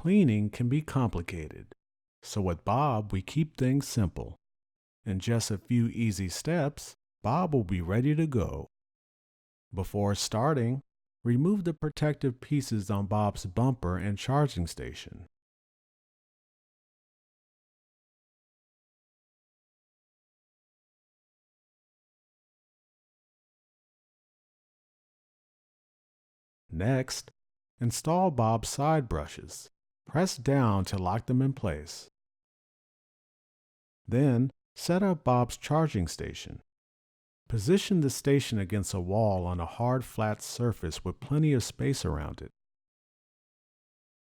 cleaning can be complicated. So with Bob, we keep things simple. In just a few easy steps, Bob will be ready to go. Before starting, remove the protective pieces on Bob's bumper and charging station. Next, install Bob's side brushes. Press down to lock them in place. Then, set up Bob's charging station. Position the station against a wall on a hard, flat surface with plenty of space around it.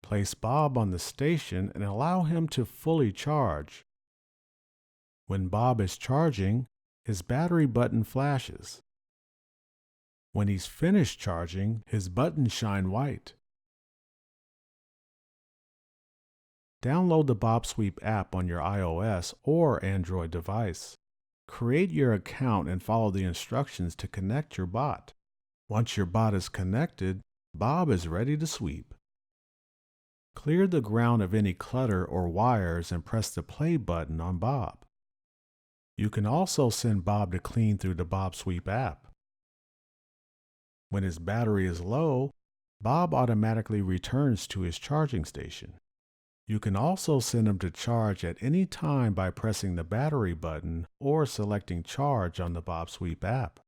Place Bob on the station and allow him to fully charge. When Bob is charging, his battery button flashes. When he's finished charging, his buttons shine white. Download the bObsweep app on your iOS or Android device. Create your account and follow the instructions to connect your bot. Once your bot is connected, Bob is ready to sweep. Clear the ground of any clutter or wires and press the play button on Bob. You can also send Bob to clean through the bObsweep app. When his battery is low, Bob automatically returns to his charging station. You can also send him to charge at any time by pressing the battery button or selecting charge on the bObsweep app.